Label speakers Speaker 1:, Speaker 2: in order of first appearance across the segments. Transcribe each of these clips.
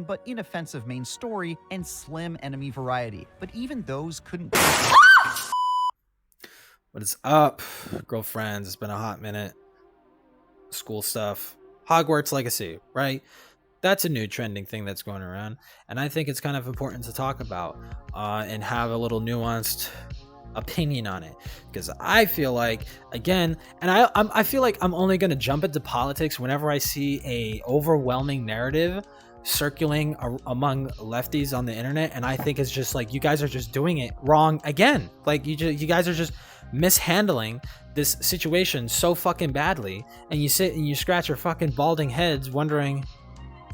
Speaker 1: but inoffensive main story and slim enemy variety. But even those couldn't...
Speaker 2: What is up, girlfriends? It's been a hot minute. School stuff. Hogwarts Legacy, right? That's a new trending thing that's going around, and I think it's kind of important to talk about and have a little nuanced opinion on it, because I feel like, again, and I feel like I'm only going to jump into politics whenever I see a overwhelming narrative circulating among lefties on the internet, and I think it's just like, you guys are just doing it wrong again. Like, you guys are just mishandling this situation so fucking badly, and you sit and you scratch your fucking balding heads wondering,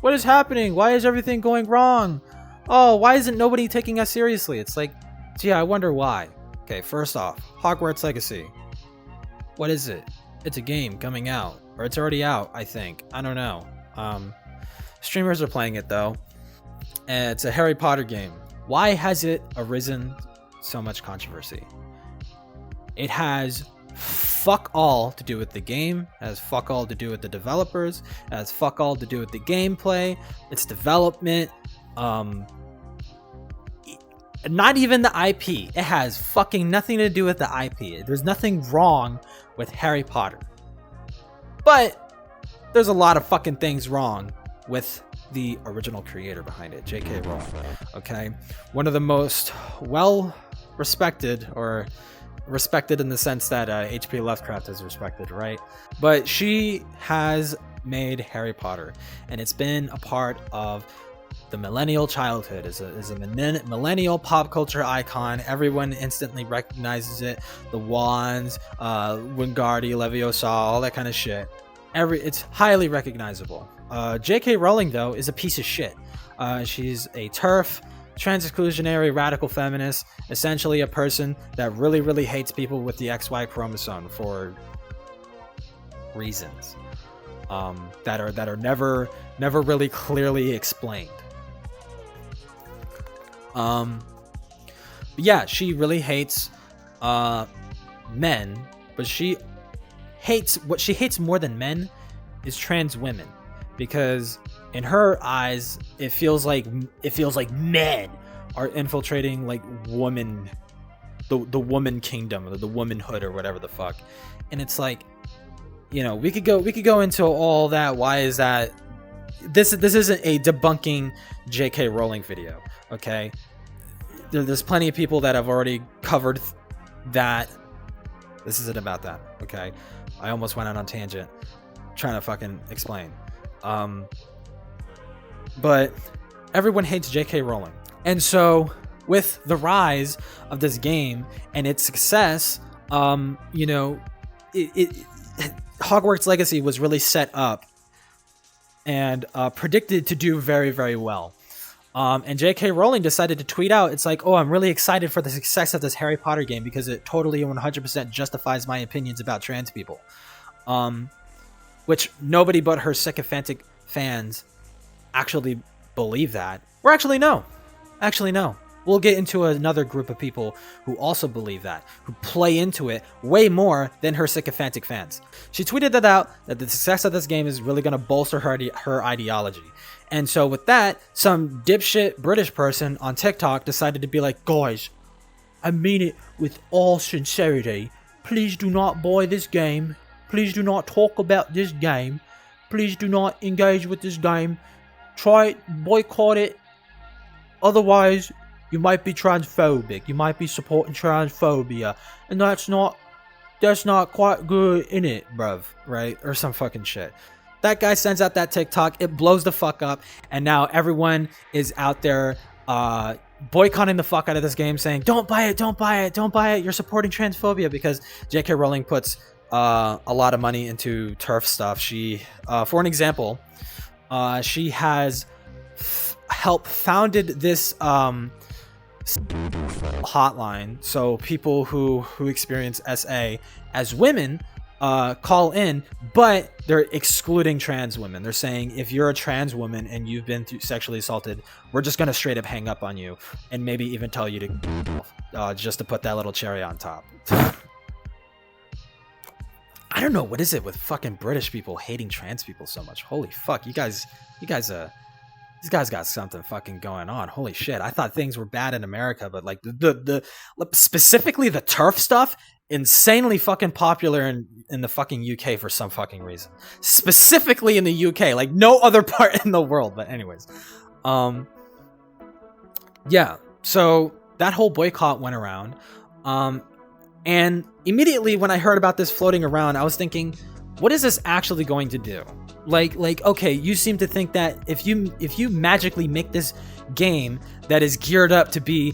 Speaker 2: what is happening? Why is everything going wrong? Oh, why isn't nobody taking us seriously? It's like, gee, I wonder why. Okay, first off, Hogwarts Legacy. What is it? It's a game coming out, or it's already out, I think. I don't know. Streamers are playing it though, and it's a Harry Potter game. Why has it arisen so much controversy? It has fuck all to do with the game, it has fuck all to do with the developers, it has fuck all to do with the gameplay, its development, not even the IP. It has fucking nothing to do with the IP. There's nothing wrong with Harry Potter. But there's a lot of fucking things wrong with the original creator behind it, J.K. Rowling. Okay? One of the most well respected, or respected in the sense that H.P. Lovecraft is respected, right? But she has made Harry Potter, and it's been a part of the millennial childhood, is a millennial pop culture icon. Everyone instantly recognizes it. The wands, Wingardium Leviosa, all that kind of shit. It's highly recognizable. J.K. Rowling, though, is a piece of shit. She's a TERF, trans-exclusionary radical feminist, essentially a person that really hates people with the XY chromosome for reasons that are never really clearly explained. But yeah, she really hates men, but what she hates more than men is trans women, because in her eyes it feels like men are infiltrating like woman, the woman kingdom, or the womanhood, or whatever the fuck. And it's like, you know, we could go into all that. Why is that? This isn't a debunking J.K. Rowling video, okay? There's plenty of people that have already covered that. This isn't about that, okay? I almost went out on tangent trying to fucking explain. But everyone hates J.K. Rowling. And so with the rise of this game and its success, you know, Hogwarts Legacy was really set up and predicted to do very well. And J.K. Rowling decided to tweet out, it's like, oh, I'm really excited for the success of this Harry Potter game because it totally 100% justifies my opinions about trans people. Which nobody but her sycophantic fans actually believe that. Or actually no. We'll get into another group of people who also believe that, who play into it way more than her sycophantic fans. She tweeted that out, that the success of this game is really going to bolster her ideology. And so with that, some dipshit British person on TikTok decided to be like, guys, I mean it with all sincerity. Please do not buy this game. Please do not talk about this game. Please do not engage with this game. Try it, boycott it. Otherwise, you might be transphobic. You might be supporting transphobia. And that's not quite good, innit, bruv, right? Or some fucking shit. That guy sends out that TikTok. It blows the fuck up. And now everyone is out there boycotting the fuck out of this game, saying, don't buy it, don't buy it, don't buy it. You're supporting transphobia, because J.K. Rowling puts a lot of money into TERF stuff. She, for an example, she has helped founded this hotline, so people who experience SA as women call in, but they're excluding trans women. They're saying, if you're a trans woman and you've been sexually assaulted, we're just gonna straight up hang up on you, and maybe even tell you to just to put that little cherry on top. I don't know, what is it with fucking British people hating trans people so much? Holy fuck, you guys These guys got something fucking going on. Holy shit. I thought things were bad in America, but like the specifically the turf stuff, insanely fucking popular in the fucking UK for some fucking reason. Specifically in the UK, like no other part in the world. But anyways, yeah. So that whole boycott went around. And immediately when I heard about this floating around, I was thinking, what is this actually going to do? Like, okay, you seem to think that if you magically make this game that is geared up to be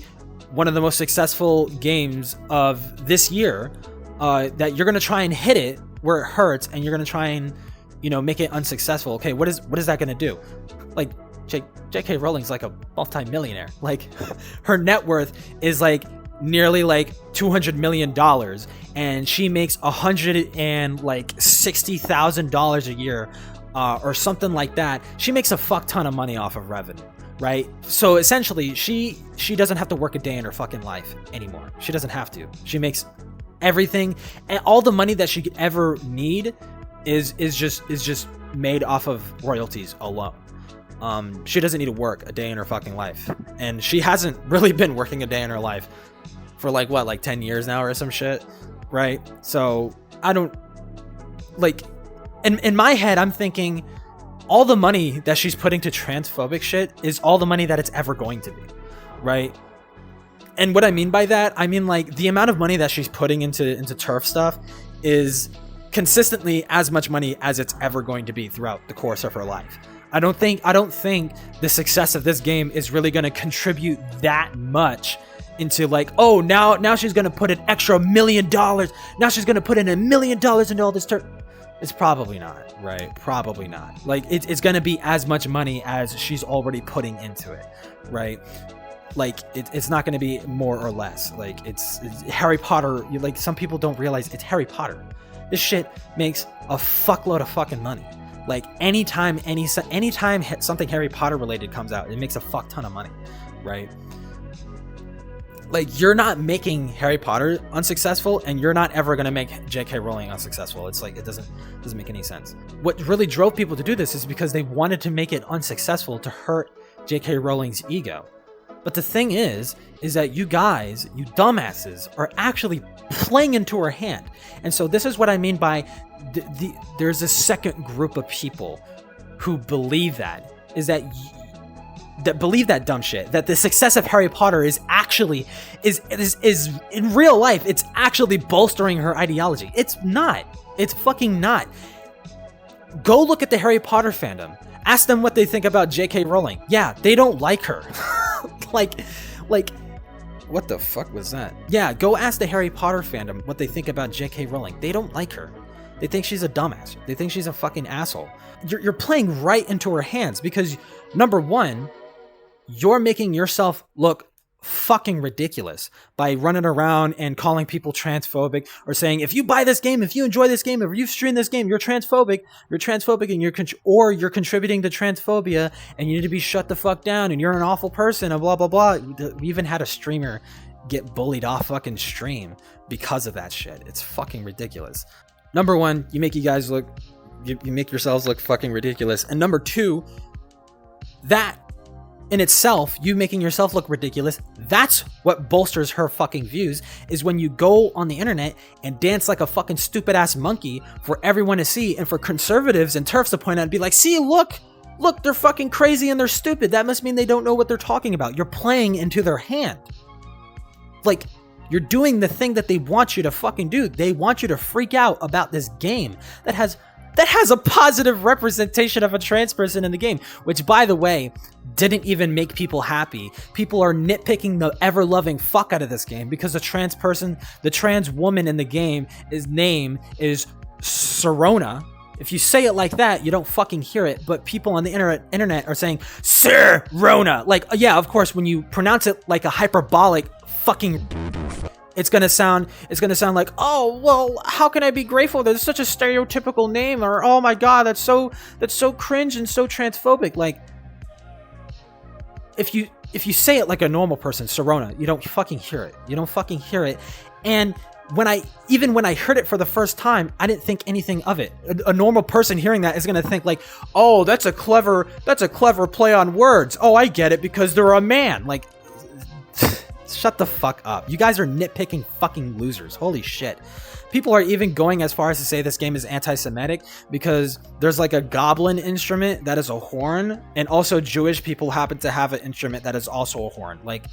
Speaker 2: one of the most successful games of this year, that you're gonna try and hit it where it hurts, and you're gonna try and, you know, make it unsuccessful. Okay, what is that gonna do? Like, J.K. Rowling's like a multi-millionaire. Like, her net worth is like nearly like $200 million, and she makes $160,000 a year, or something like that. She makes a fuck ton of money off of revenue, right? So essentially, she doesn't have to work a day in her fucking life anymore. She doesn't have to. She makes everything, and all the money that she could ever need is just made off of royalties alone. She doesn't need to work a day in her fucking life, and she hasn't really been working a day in her life for like 10 years now or some shit, right? So I don't like, in my head, I'm thinking all the money that she's putting to transphobic shit is all the money that it's ever going to be, right? And what I mean by that, I mean like the amount of money that she's putting into turf stuff is consistently as much money as it's ever going to be throughout the course of her life. I don't think the success of this game is really going to contribute that much into like, oh, now she's going to put an extra $1 million. Now she's going to put in $1 million into all this turf. It's probably not, right? Probably not. Like, it's going to be as much money as she's already putting into it, right? Like, it's not going to be more or less. Like, it's Harry Potter. Like, some people don't realize it's Harry Potter. This shit makes a fuckload of fucking money. Like, anytime something Harry Potter related comes out, it makes a fuck ton of money, right? Like, you're not making Harry Potter unsuccessful, and you're not ever gonna make J.K. Rowling unsuccessful. It's like, it doesn't make any sense. What really drove people to do this is because they wanted to make it unsuccessful to hurt J.K. Rowling's ego. But the thing is that you guys, you dumbasses, are actually playing into her hand. And so this is what I mean by there's a second group of people who believe that, that believe that dumb shit, that the success of Harry Potter is actually is in real life, it's actually bolstering her ideology. It's not. It's fucking not. Go look at the Harry Potter fandom. Ask them what they think about J.K. Rowling. Yeah, they don't like her. like what the fuck was that? Yeah, go ask the Harry Potter fandom what they think about J.K. Rowling. They don't like her. They think she's a dumbass. They think she's a fucking asshole. You're playing right into her hands because, number one, you're making yourself look fucking ridiculous by running around and calling people transphobic, or saying, if you buy this game, if you enjoy this game, if you stream this game, you're transphobic, and you're contributing to transphobia, and you need to be shut the fuck down, and you're an awful person, and blah, blah, blah. We even had a streamer get bullied off fucking stream because of that shit. It's fucking ridiculous. Number one, you make yourselves look fucking ridiculous. And number two, that in itself, you making yourself look ridiculous, that's what bolsters her fucking views, is when you go on the internet and dance like a fucking stupid ass monkey for everyone to see, and for conservatives and TERFs to point out and be like, see, look, they're fucking crazy and they're stupid. That must mean they don't know what they're talking about. You're playing into their hand. Like, you're doing the thing that they want you to fucking do. They want you to freak out about this game that has a positive representation of a trans person in the game, which, by the way, didn't even make people happy. People are nitpicking the ever-loving fuck out of this game because the trans woman in the game, his name is Sirona. If you say it like that, you don't fucking hear it, but people on the internet are saying Sirona. Like, yeah, of course, when you pronounce it like a hyperbolic fucking, it's gonna sound like, oh, well, how can I be grateful that it's such a stereotypical name, or oh my god, that's so cringe and so transphobic. Like, if you say it like a normal person, Sirona, you don't fucking hear it. And even when I heard it for the first time, I didn't think anything of it. A normal person hearing that is going to think like, oh, that's a clever play on words. Oh, I get it because they're a man. Like, shut the fuck up. You guys are nitpicking fucking losers. Holy shit. People are even going as far as to say this game is anti-Semitic because there's like a goblin instrument that is a horn, and also Jewish people happen to have an instrument that is also a horn. Like,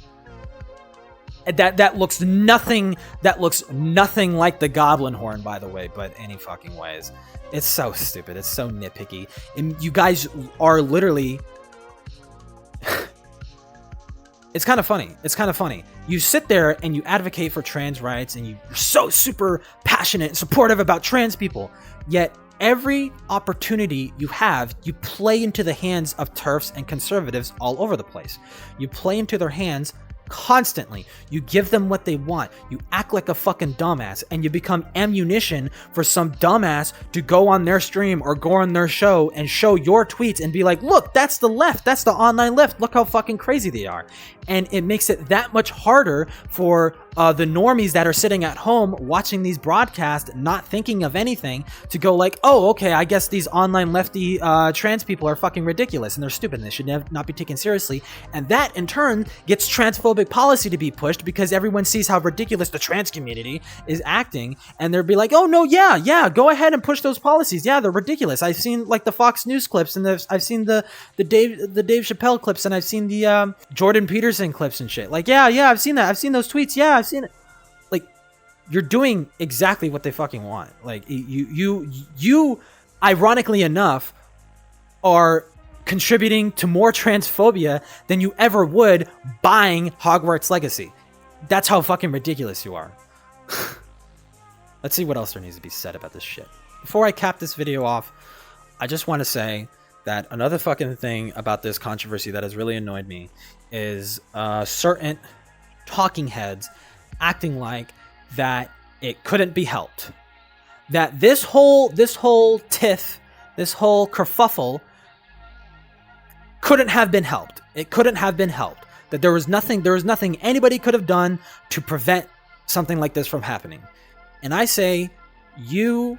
Speaker 2: that looks nothing like the goblin horn, by the way, but any fucking ways. It's so stupid. It's so nitpicky. And you guys are literally It's kind of funny. You sit there and you advocate for trans rights and you're so super passionate and supportive about trans people. Yet every opportunity you have, you play into the hands of Terfs and conservatives all over the place. You play into their hands constantly. You give them what they want. You act like a fucking dumbass and you become ammunition for some dumbass to go on their stream or go on their show and show your tweets and be like, look, that's the left. That's the online left. Look how fucking crazy they are. And it makes it that much harder for the normies that are sitting at home watching these broadcasts, not thinking of anything, to go like, oh, okay, I guess these online lefty trans people are fucking ridiculous and they're stupid and they should not be taken seriously. And that in turn gets transphobic policy to be pushed because everyone sees how ridiculous the trans community is acting, and they'll be like, oh no, yeah, go ahead and push those policies. Yeah, they're ridiculous. I've seen like the Fox News clips, and I've seen the Dave Chappelle clips, and I've seen the Jordan Peterson clips and shit. Like, yeah, I've seen that. I've seen those tweets. Yeah, I've seen it. Like, you're doing exactly what they fucking want. Like, you ironically enough are contributing to more transphobia than you ever would buying Hogwarts Legacy. That's how fucking ridiculous you are. Let's see what else there needs to be said about this shit. Before I cap this video off, I just want to say that another fucking thing about this controversy that has really annoyed me is certain talking heads acting like that it couldn't be helped. That this whole tiff, this whole kerfuffle couldn't have been helped. It couldn't have been helped. That there was nothing anybody could have done to prevent something like this from happening. And I say, you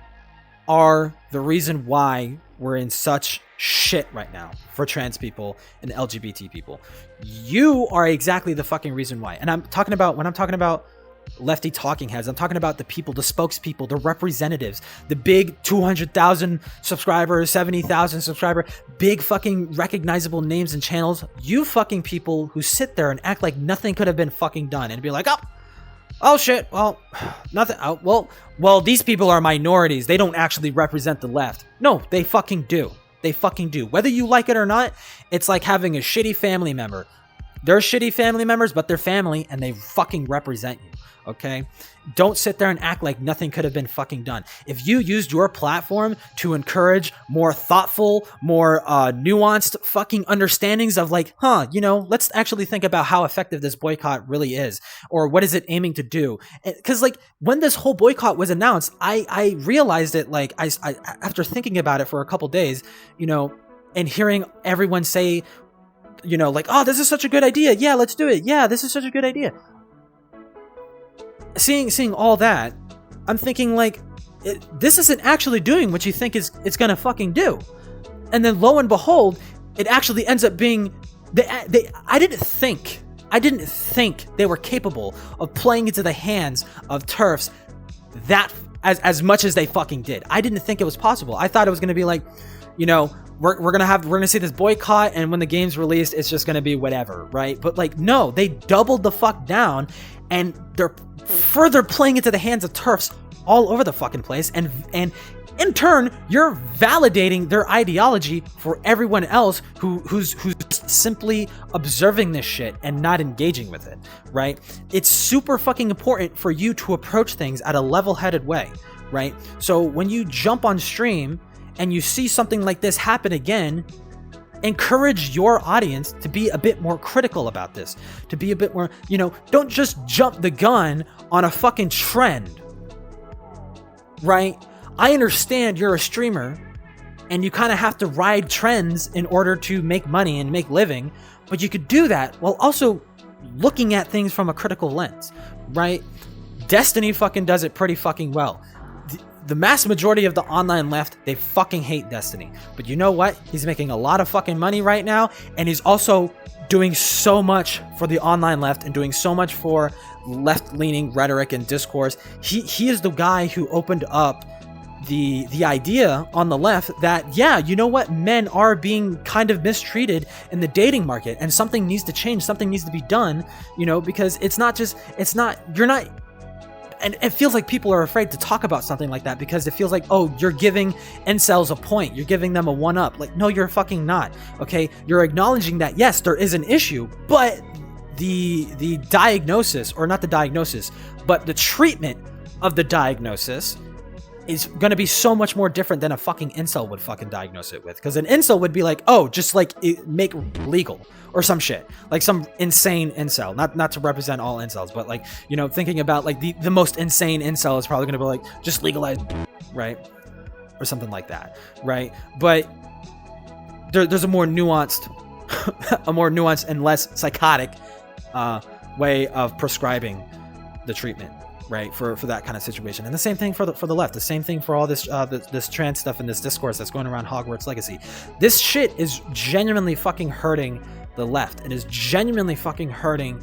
Speaker 2: are the reason why we're in such shit right now for trans people and LGBT people. You are exactly the fucking reason why. And when I'm talking about lefty talking heads, I'm talking about the people, the spokespeople, the representatives, the big 200,000 subscribers, 70,000 subscriber, big fucking recognizable names and channels. You fucking people who sit there and act like nothing could have been fucking done and be like, oh shit, well, nothing. Oh, well, these people are minorities. They don't actually represent the left. No, they fucking do. They fucking do. Whether you like it or not, it's like having a shitty family member. They're shitty family members, but they're family and they fucking represent you. Okay? Don't sit there and act like nothing could have been fucking done. If you used your platform to encourage more thoughtful, more nuanced fucking understandings of like, let's actually think about how effective this boycott really is, or what is it aiming to do? Because like when this whole boycott was announced, I realized it like I after thinking about it for a couple days, and hearing everyone say, like, oh, this is such a good idea. Yeah, let's do it. Yeah, this is such a good idea. Seeing all that, I'm thinking like, this isn't actually doing what you think it's gonna fucking do. And then lo and behold, it actually ends up being, I didn't think they were capable of playing into the hands of Terfs that as much as they fucking did. I didn't think it was possible. I thought it was gonna be like, we're gonna see this boycott, and when the game's released, it's just gonna be whatever, right? But like, no, they doubled the fuck down, and they're further playing into the hands of Terfs all over the fucking place, and in turn, you're validating their ideology for everyone else who's simply observing this shit and not engaging with it, right? It's super fucking important for you to approach things at a level-headed way, right? So when you jump on stream and you see something like this happen again, encourage your audience to be a bit more critical about this, to be a bit more, don't just jump the gun on a fucking trend, right? I understand you're a streamer and you kind of have to ride trends in order to make money and make living, but you could do that while also looking at things from a critical lens, right? Destiny fucking does it pretty fucking well. The mass majority of the online left, they fucking hate Destiny. But you know what? He's making a lot of fucking money right now, and he's also doing so much for the online left and doing so much for left-leaning rhetoric and discourse. He is the guy who opened up the idea on the left that, yeah, you know what, men are being kind of mistreated in the dating market, and something needs to change, something needs to be done, you know, because and it feels like people are afraid to talk about something like that because it feels like, oh, you're giving incels a point. You're giving them a one-up. Like, no, you're fucking not. Okay? You're acknowledging that, yes, there is an issue, but the diagnosis, or not the diagnosis, but the treatment of the diagnosis is going to be so much more different than a fucking incel would fucking diagnose it with. Because an incel would be like, oh, just like make legal or some shit, like some insane incel, not to represent all incels, but like, you know, thinking about like the most insane incel is probably going to be like, just legalize, right? Or something like that, right? But there's a more nuanced and less psychotic way of prescribing the treatment, right, for that kind of situation. And the same thing for the left, the same thing for all this this trans stuff and this discourse that's going around Hogwarts Legacy. This shit is genuinely fucking hurting the left. It is genuinely fucking hurting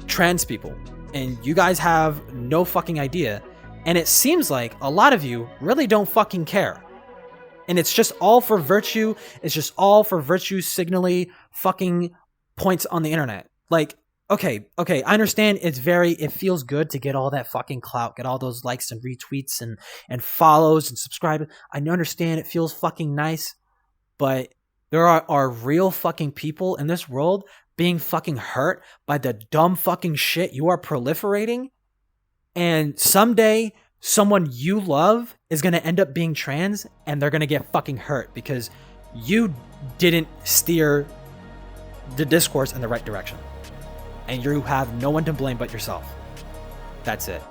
Speaker 2: trans people, and you guys have no fucking idea. And it seems like a lot of you really don't fucking care, and it's just all for virtue. It's just all for virtue signally fucking points on the internet. Like, okay, I understand it feels good to get all that fucking clout, get all those likes and retweets and follows and subscribe. I understand it feels fucking nice, but there are real fucking people in this world being fucking hurt by the dumb fucking shit you are proliferating. And someday someone you love is going to end up being trans, and they're going to get fucking hurt because you didn't steer the discourse in the right direction. And you have no one to blame but yourself. That's it.